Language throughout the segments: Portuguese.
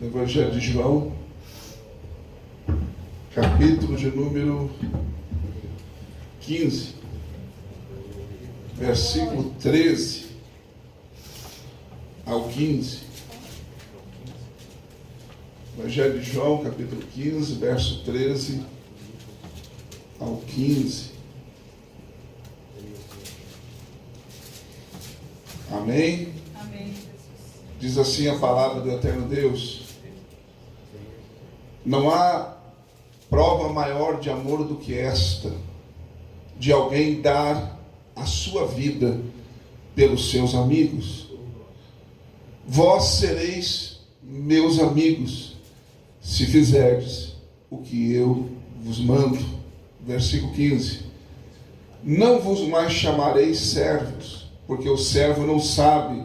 no Evangelho de João, capítulo de número 15, versículo 13 ao 15. Evangelho de João, capítulo 15, verso 13 ao 15. Amém? Amém. Diz assim a palavra do eterno Deus: não há prova maior de amor do que esta, de alguém dar a sua vida pelos seus amigos. Vós sereis meus amigos, se fizerdes o que eu vos mando. Versículo 15. Não vos mais chamareis servos, porque o servo não sabe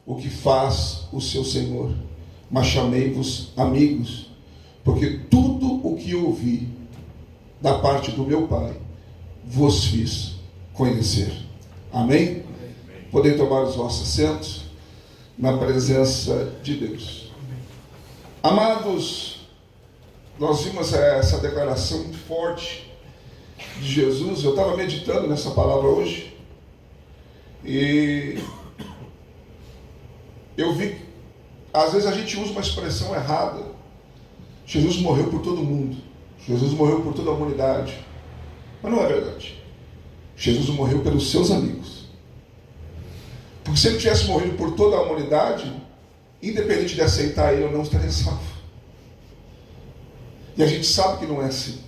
o que faz o seu senhor, mas chamei-vos amigos, porque tudo o que ouvi da parte do meu Pai vos fiz conhecer. Amém? Podem tomar os vossos assentos na presença de Deus. Amados, nós vimos essa declaração muito forte de Jesus. Eu estava meditando nessa palavra hoje e eu vi, às vezes a gente usa uma expressão errada. Jesus morreu por todo mundo, Jesus morreu por toda a humanidade, mas não é verdade. Jesus morreu pelos seus amigos, porque se ele tivesse morrido por toda a humanidade, independente de aceitar ele ou não, estaria salvo. E a gente sabe que não é assim.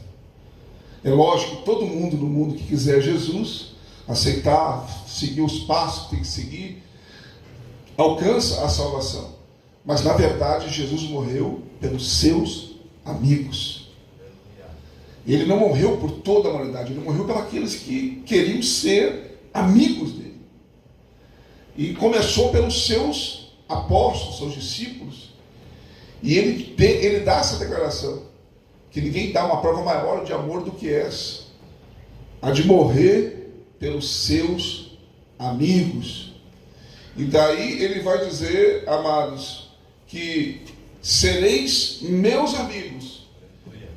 É lógico que todo mundo no mundo que quiser Jesus, aceitar, seguir os passos que tem que seguir, alcança a salvação. Mas na verdade Jesus morreu pelos seus amigos. Ele não morreu por toda a humanidade, ele morreu pelos aqueles que queriam ser amigos dele. E começou pelos seus apóstolos, seus discípulos. E ele dá essa declaração, que ninguém dá uma prova maior de amor do que essa, a de morrer pelos seus amigos. E daí ele vai dizer, amados, que sereis meus amigos,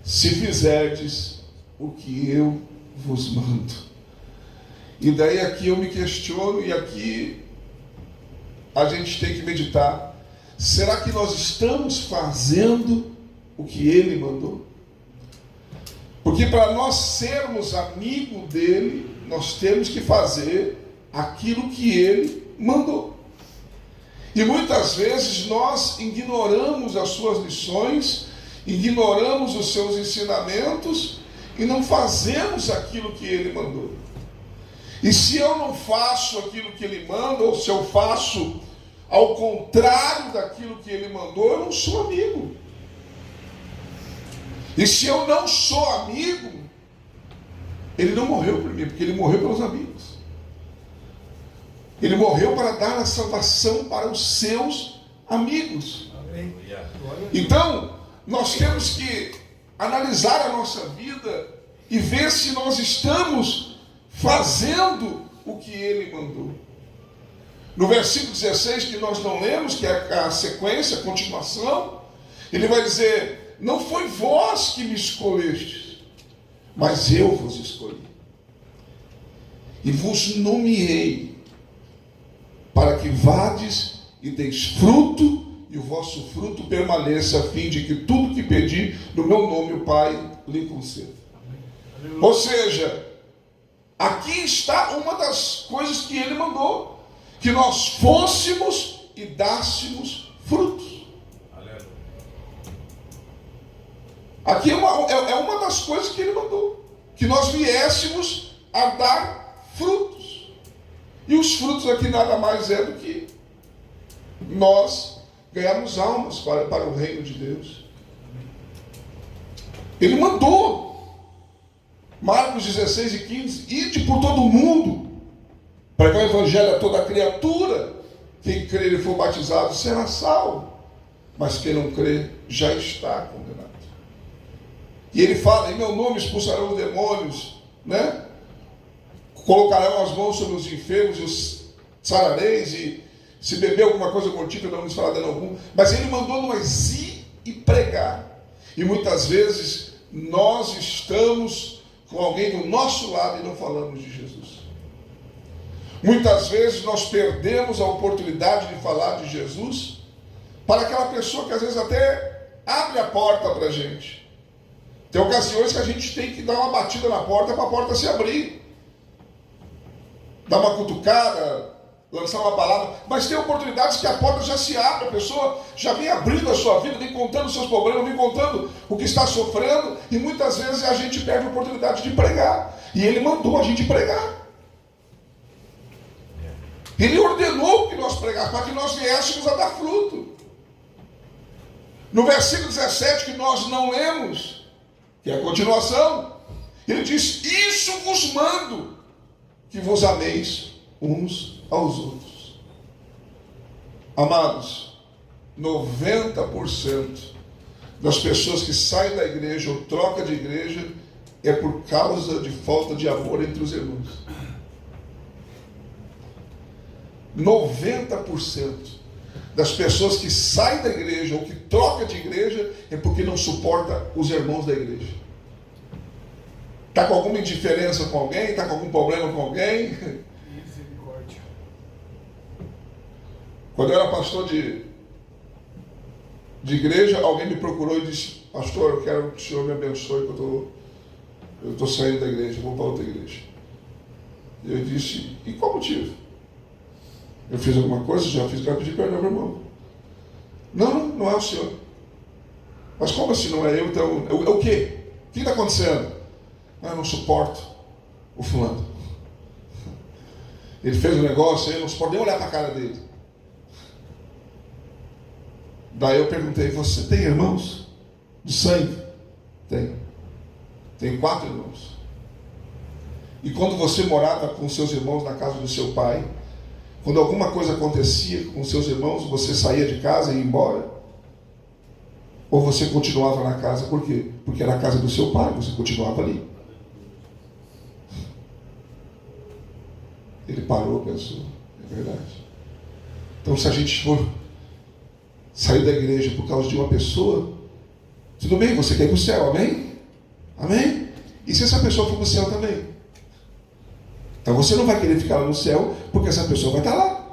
se fizerdes o que eu vos mando. E daí aqui eu me questiono, e aqui a gente tem que meditar: será que nós estamos fazendo o que ele mandou? Porque para nós sermos amigos dele, nós temos que fazer aquilo que ele mandou. E muitas vezes nós ignoramos as suas lições, ignoramos os seus ensinamentos e não fazemos aquilo que ele mandou. E se eu não faço aquilo que ele manda, ou se eu faço ao contrário daquilo que ele mandou, eu não sou amigo. E se eu não sou amigo, ele não morreu por mim, porque ele morreu pelos amigos. Ele morreu para dar a salvação para os seus amigos. Amém. Então, nós temos que analisar a nossa vida e ver se nós estamos fazendo o que ele mandou. No versículo 16, que nós não lemos, que é a sequência, a continuação, ele vai dizer: não foi vós que me escolhestes, mas eu vos escolhi. E vos nomeei para que vades e deis fruto, e o vosso fruto permaneça, a fim de que tudo que pedir no meu nome o Pai lhe conceda. Ou seja, aqui está uma das coisas que ele mandou: que nós fôssemos e dássemos frutos. Aqui é uma das coisas que ele mandou, que nós viéssemos a dar frutos. E os frutos aqui nada mais é do que nós ganharmos almas para o reino de Deus. Ele mandou. Marcos 16 e 15: ide por todo o mundo, pregar o evangelho a toda criatura. Quem crer e for batizado será salvo, mas quem não crer já está condenado. E ele fala: em meu nome expulsarão os demônios, né? Colocarão as mãos sobre os enfermos e os sarareis, e se beber alguma coisa contínua não lhes fará dano algum. Mas ele mandou nós ir e pregar. E muitas vezes nós estamos com alguém do nosso lado e não falamos de Jesus. Muitas vezes nós perdemos a oportunidade de falar de Jesus para aquela pessoa que às vezes até abre a porta para a gente. Tem ocasiões que a gente tem que dar uma batida na porta para a porta se abrir. Dar uma cutucada, lançar uma palavra. Mas tem oportunidades que a porta já se abre, a pessoa já vem abrindo a sua vida, vem contando os seus problemas, vem contando o que está sofrendo, e muitas vezes a gente perde a oportunidade de pregar. E Ele mandou a gente pregar. Ele ordenou que nós pregássemos, para que nós viéssemos a dar fruto. No versículo 17, que nós não lemos, que é a continuação, ele diz: isso vos mando, que vos ameis uns aos outros. Amados, 90% das pessoas que saem da igreja ou trocam de igreja é por causa de falta de amor entre os irmãos. 90% das pessoas que saem da igreja ou que trocam de igreja é porque não suporta os irmãos da igreja. Está com alguma indiferença com alguém? Está com algum problema com alguém? Misericórdia. Quando eu era pastor de igreja, alguém me procurou e disse: pastor, eu quero que o senhor me abençoe, que eu estou saindo da igreja, vou para outra igreja. E eu disse: e qual motivo? Eu fiz alguma coisa? Já fiz, quero pedir perdão, meu irmão. Não é o senhor. Mas como assim não é eu? Então, o quê? O que está acontecendo? Eu não suporto o fulano. Ele fez um negócio, eu não suporto nem olhar para a cara dele. Daí eu perguntei: você tem irmãos de sangue? Tenho 4 irmãos. E quando você morava com seus irmãos na casa do seu pai, quando alguma coisa acontecia com seus irmãos, você saía de casa e ia embora? Ou você continuava na casa? Por quê? Porque era a casa do seu pai, você continuava ali. Ele parou, pensou: é verdade. Então, se a gente for sair da igreja por causa de uma pessoa, tudo bem, você quer ir para o céu, amém? Amém? E se essa pessoa for para o céu também? Então você não vai querer ficar lá no céu, porque essa pessoa vai estar lá.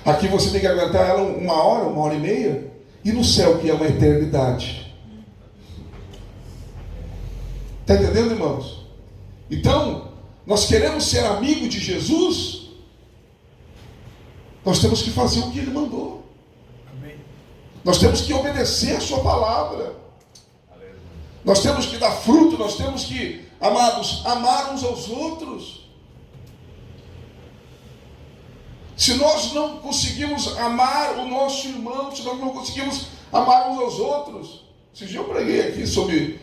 Aqui você tem que aguentar ela 1 hora, 1h30, e no céu, que é uma eternidade. Está entendendo, irmãos? Então, nós queremos ser amigos de Jesus, nós temos que fazer o que Ele mandou. Amém. Nós temos que obedecer a sua palavra. Aleluia. Nós temos que dar fruto, nós temos que, amados, amar uns aos outros. Se nós não conseguimos amar o nosso irmão, se nós não conseguimos amar uns aos outros, esse dia eu preguei aqui sobre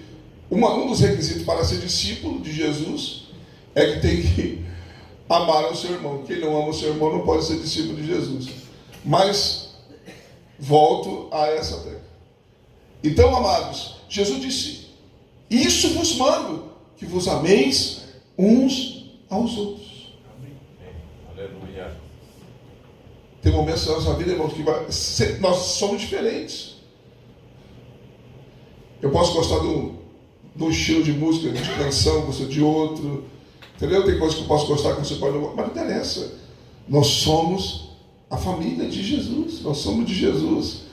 um dos requisitos para ser discípulo de Jesus, é que tem que amar o seu irmão. Quem não ama o seu irmão não pode ser discípulo de Jesus. Mas volto a essa tecla. Então, amados, Jesus disse: isso vos mando, que vos ameis uns aos outros. Amém. Aleluia. Tem momentos da nossa vida, irmãos, que nós somos diferentes. Eu posso gostar do estilo de música, de canção, gostar de outro, entendeu? Tem coisas que eu posso gostar, que você pode não, mas não interessa. Nós somos a família de Jesus, nós somos de Jesus.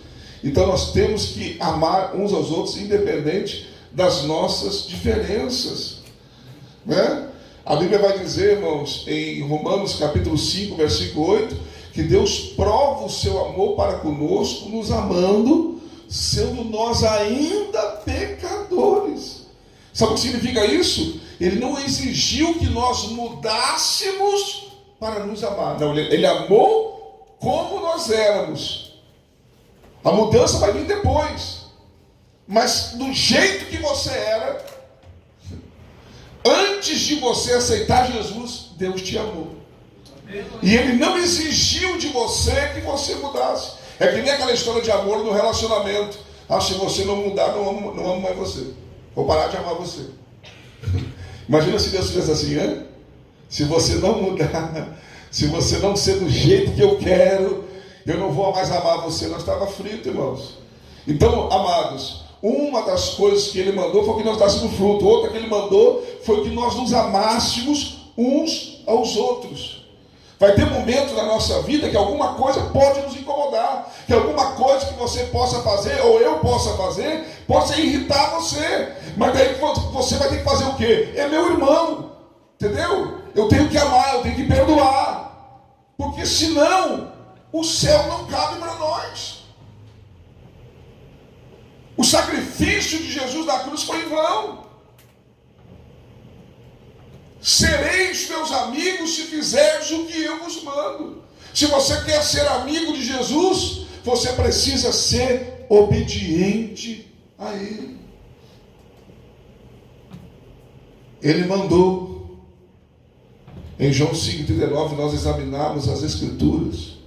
Então nós temos que amar uns aos outros, independente das nossas diferenças, né? A Bíblia vai dizer, irmãos, em Romanos capítulo 5, versículo 8, que Deus prova o seu amor para conosco, nos amando, sendo nós ainda pecadores. Sabe o que significa isso? Ele não exigiu que nós mudássemos para nos amar. Não, ele amou como nós éramos. A mudança vai vir depois. Mas do jeito que você era, antes de você aceitar Jesus, Deus te amou. E Ele não exigiu de você que você mudasse. É que nem aquela história de amor no relacionamento. Se você não mudar, não amo mais você. Vou parar de amar você. Imagina se Deus fizesse assim, né? Se você não mudar, se você não ser do jeito que eu quero, eu não vou mais amar você. Nós estávamos fritos, irmãos. Então, amados, uma das coisas que ele mandou foi que nós dássemos fruto. Outra que ele mandou foi que nós nos amássemos uns aos outros. Vai ter momentos na nossa vida que alguma coisa pode nos incomodar, que alguma coisa que você possa fazer, ou eu possa fazer, possa irritar você. Mas daí você vai ter que fazer o quê? É meu irmão, entendeu? Eu tenho que amar, eu tenho que perdoar. Porque senão, o céu não cabe para nós. O sacrifício de Jesus na cruz foi em vão. Sereis meus amigos se fizerdes o que eu vos mando. Se você quer ser amigo de Jesus, você precisa ser obediente a Ele. Ele mandou. Em João 5,39 nós examinamos as Escrituras.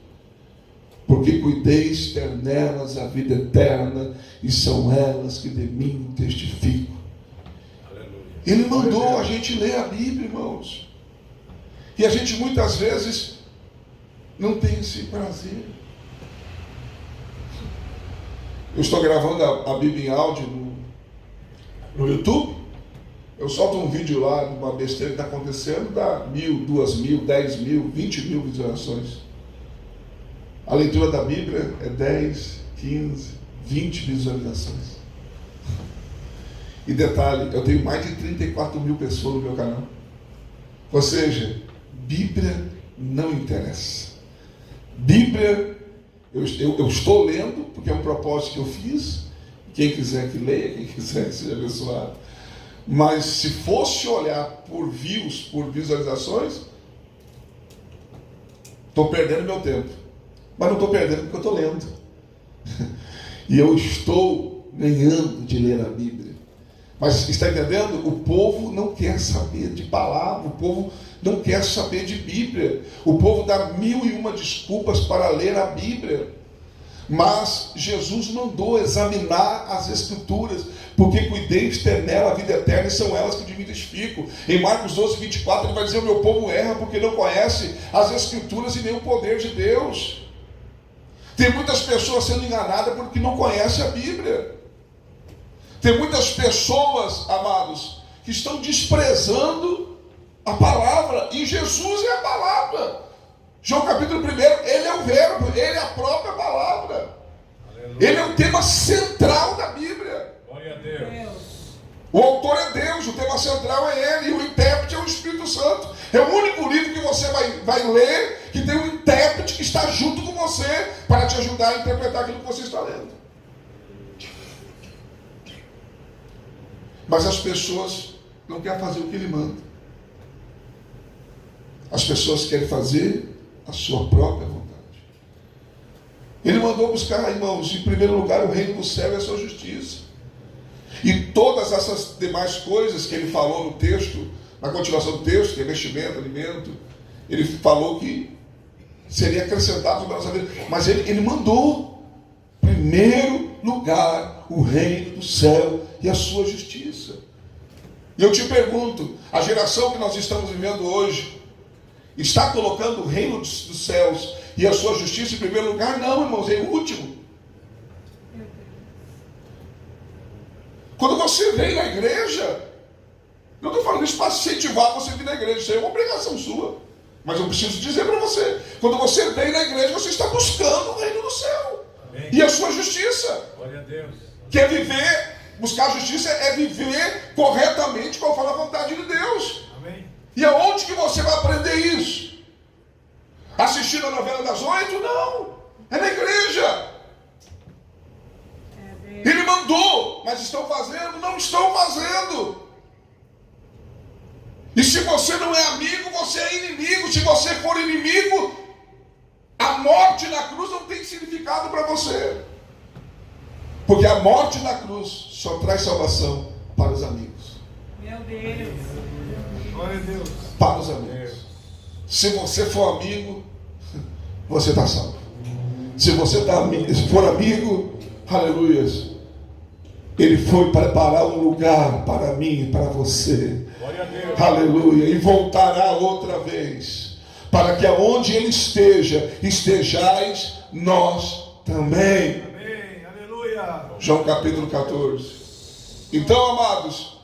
Porque cuideis ter nelas a vida eterna, e são elas que de mim testificam. Ele mandou a gente ler a Bíblia, irmãos. E a gente muitas vezes não tem esse prazer. Eu estou gravando a Bíblia em áudio no YouTube. Eu solto um vídeo lá de uma besteira que está acontecendo, dá 1.000, 2.000, 10.000, 20.000 visualizações. A leitura da Bíblia é 10, 15, 20 visualizações. E detalhe, eu tenho mais de 34.000 pessoas no meu canal. Ou seja, Bíblia não interessa. Bíblia, eu estou lendo, porque é um propósito que eu fiz. Quem quiser que leia, quem quiser que seja abençoado. Mas se fosse olhar por views, por visualizações, estou perdendo meu tempo. Mas não estou perdendo porque eu estou lendo. E eu estou ganhando de ler a Bíblia. Mas está entendendo? O povo não quer saber de palavra, o povo não quer saber de Bíblia. O povo dá 1.001 desculpas para ler a Bíblia. Mas Jesus mandou examinar as Escrituras, porque cuideis ter nela a vida eterna, e são elas que de mim testificam. Em Marcos 12, 24, ele vai dizer: o meu povo erra porque não conhece as Escrituras e nem o poder de Deus. Tem muitas pessoas sendo enganadas porque não conhecem a Bíblia. Tem muitas pessoas, amados, que estão desprezando a palavra, e Jesus é a palavra. João capítulo 1, ele é o verbo, ele é a própria palavra. Aleluia. Ele é o tema central da Bíblia. Glória a Deus. O autor é Deus, o tema central é ele, e o intérprete é o Espírito Santo. É o único livro que você vai ler que tem um intérprete que está junto com você para te ajudar a interpretar aquilo que você está lendo. Mas as pessoas não querem fazer o que ele manda. As pessoas querem fazer a sua própria vontade. Ele mandou buscar, irmãos, em primeiro lugar o reino do céu e a sua justiça. E todas essas demais coisas que ele falou no texto, na continuação do texto, que é vestimento, alimento, ele falou que seria acrescentado para nossa vida. Mas ele mandou, em primeiro lugar, o reino do céu e a sua justiça. E eu te pergunto, a geração que nós estamos vivendo hoje está colocando o reino dos céus e a sua justiça em primeiro lugar? Não, irmãos, é o último. Quando você vem na igreja, não estou falando isso para incentivar você a vir na igreja, isso é uma obrigação sua. Mas eu preciso dizer para você, quando você vem na igreja, você está buscando o reino do céu. Amém. E a sua justiça. Glória a Deus. Quer viver, buscar a justiça é viver corretamente conforme a vontade de Deus. Amém. E aonde que você vai aprender isso? Assistindo a novela das 8? Não. É na igreja. Ele mandou, mas estão fazendo? Não estão fazendo. E se você não é amigo, você é inimigo. Se você for inimigo, a morte na cruz não tem significado para você. Porque a morte na cruz só traz salvação para os amigos. Meu Deus. Glória a Deus. Para os amigos. Se você for amigo, você está salvo. Se você for amigo, aleluia, ele foi preparar um lugar para mim e para você. Glória a Deus. Aleluia. E voltará outra vez, para que aonde ele esteja, estejais nós também. Amém. Aleluia. João capítulo 14. Então, amados,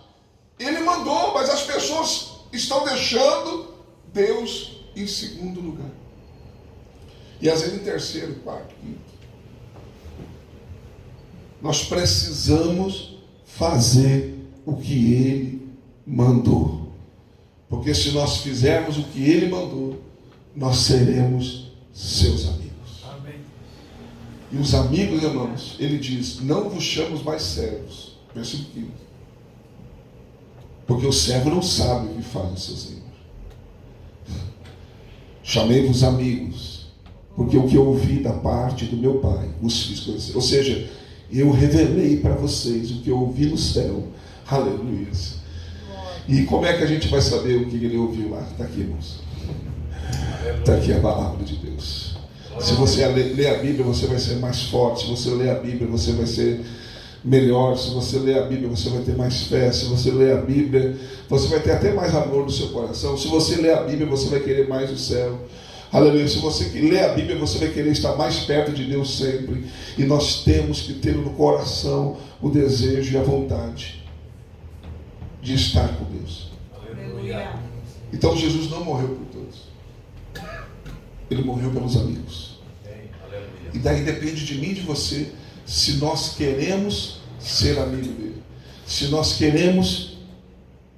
ele mandou, mas as pessoas estão deixando Deus em segundo lugar. E às vezes em terceiro, quarto, quinto. Nós precisamos fazer o que ele mandou. Porque se nós fizermos o que ele mandou, nós seremos seus amigos. Amém. E os amigos, irmãos, ele diz: não vos chamo mais servos. Versículo 15. Porque o servo não sabe o que faz o seu Senhor. Chamei-vos amigos, porque o que eu ouvi da parte do meu Pai os fiz conhecer. Ou seja, eu revelei para vocês o que eu ouvi no céu. Aleluia. E como é que a gente vai saber o que ele ouviu lá? Está aqui, irmãos. Está aqui a palavra de Deus. Se você ler a Bíblia, você vai ser mais forte. Se você ler a Bíblia, você vai ser melhor. Se você ler a Bíblia, você vai ter mais fé. Se você ler a Bíblia, você vai ter até mais amor no seu coração. Se você ler a Bíblia, você vai querer mais o céu. Aleluia. Se você ler a Bíblia, você vai querer estar mais perto de Deus sempre. E nós temos que ter no coração o desejo e a vontade de estar com Deus. Aleluia. Então Jesus não morreu por todos. Ele morreu pelos amigos. E daí depende de mim e de você, se nós queremos ser amigo dele. Se nós queremos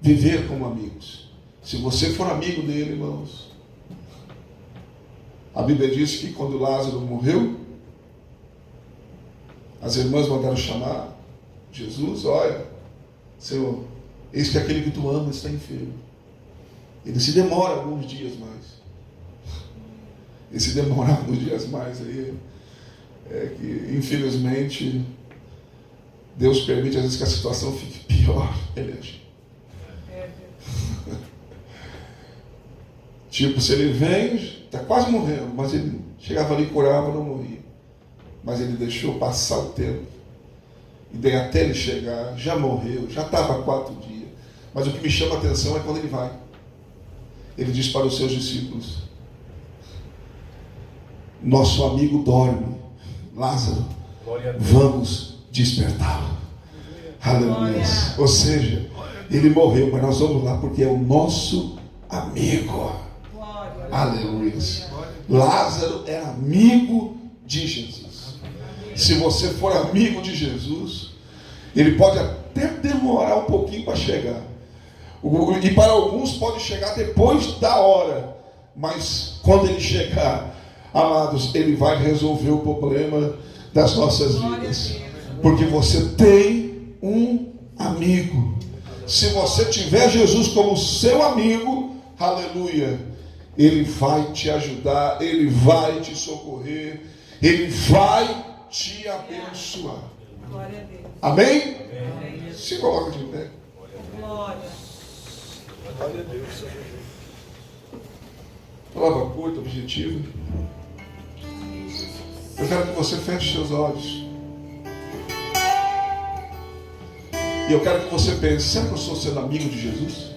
viver como amigos. Se você for amigo dele, irmãos, a Bíblia diz que quando Lázaro morreu, as irmãs mandaram chamar Jesus. Olha, Senhor, eis que aquele que tu amas está enfermo. Ele se demora alguns dias mais. E se demorar alguns dias mais aí, é que infelizmente Deus permite às vezes que a situação fique pior. Ele acha. Tipo, se ele vem, está quase morrendo, mas ele chegava ali, curava, não morria. Mas ele deixou passar o tempo. E daí até ele chegar, já morreu, já estava 4 dias. Mas o que me chama a atenção é quando ele vai. Ele diz para os seus discípulos: nosso amigo dorme, Lázaro, vamos despertá-lo. Aleluia. Ou seja, ele morreu, mas nós vamos lá porque é o nosso amigo. Aleluia. Lázaro era amigo de Jesus. Se você for amigo de Jesus, ele pode até demorar um pouquinho para chegar. E para alguns pode chegar depois da hora. Mas quando ele chegar, amados, ele vai resolver o problema das nossas vidas. Porque você tem um amigo. Se você tiver Jesus como seu amigo, aleluia, ele vai te ajudar, ele vai te socorrer, ele vai te abençoar. Glória a Deus. Amém? Amém. Se coloca de pé. Glória. Glória a Deus. Palavra curta, objetiva. Eu quero que você feche seus olhos. E eu quero que você pense: será que eu estou sendo amigo de Jesus?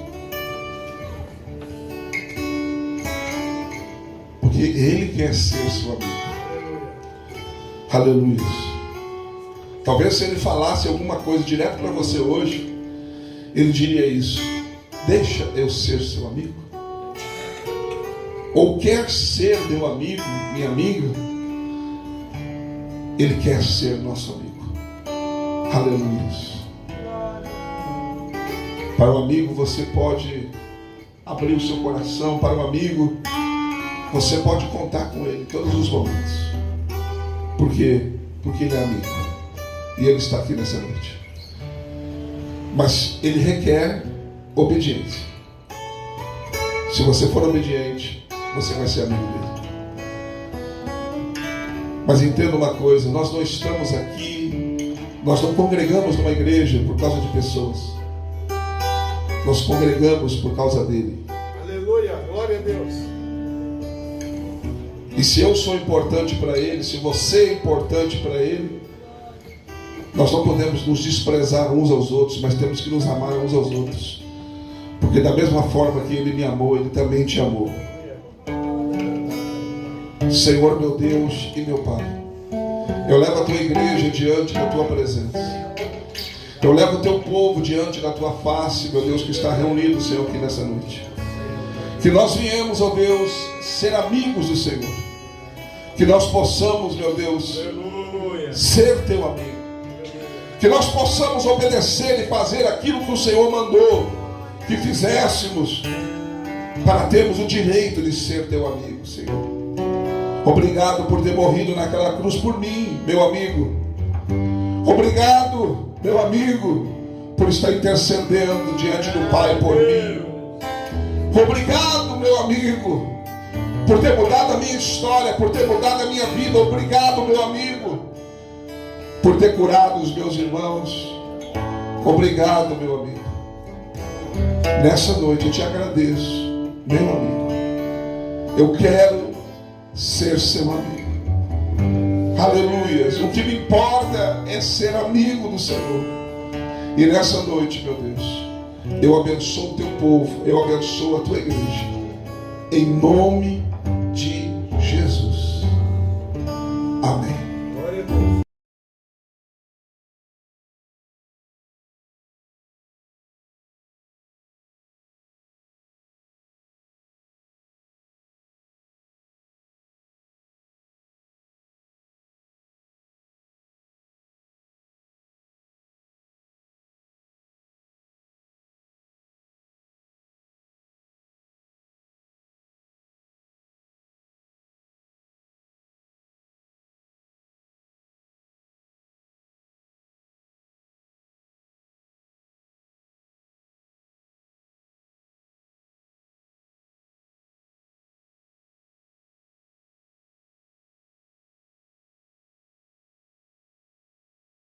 Porque Ele quer ser seu amigo. Aleluia. Talvez se Ele falasse alguma coisa direto para você hoje, Ele diria isso: deixa eu ser seu amigo. Ou quer ser meu amigo, minha amiga. Ele quer ser nosso amigo. Aleluia. Para o amigo você pode abrir o seu coração. Para o amigo você pode contar com ele em todos os momentos. Por quê? Porque ele é amigo. E ele está aqui nessa noite. Mas ele requer obediência. Se você for obediente, você vai ser amigo dele. Mas entenda uma coisa: nós não estamos aqui, nós não congregamos numa igreja por causa de pessoas. Nós congregamos por causa dele. Aleluia, glória a Deus. E se eu sou importante para ele, se você é importante para ele, nós não podemos nos desprezar uns aos outros, mas temos que nos amar uns aos outros. Porque da mesma forma que ele me amou, ele também te amou. Senhor meu Deus e meu Pai, Eu levo a tua igreja diante da tua presença. Eu levo o teu povo diante da tua face, meu Deus, que está reunido, Senhor, aqui nessa noite. Que nós viemos, ó Deus, ser amigos do Senhor. Que nós possamos, meu Deus, ser teu amigo. Que nós possamos obedecer e fazer aquilo que o Senhor mandou que fizéssemos, para termos o direito de ser teu amigo, Senhor. Obrigado por ter morrido naquela cruz por mim, meu amigo. Obrigado, meu amigo, por estar intercedendo diante do Pai por mim. Obrigado, meu amigo, por ter mudado a minha história, por ter mudado a minha vida. Obrigado, meu amigo, por ter curado os meus irmãos. Obrigado, meu amigo. Nessa noite eu te agradeço, meu amigo. Eu quero ser seu amigo. Aleluias. O que me importa é ser amigo do Senhor. E nessa noite, meu Deus, eu abençoo o teu povo, eu abençoo a tua igreja, em nome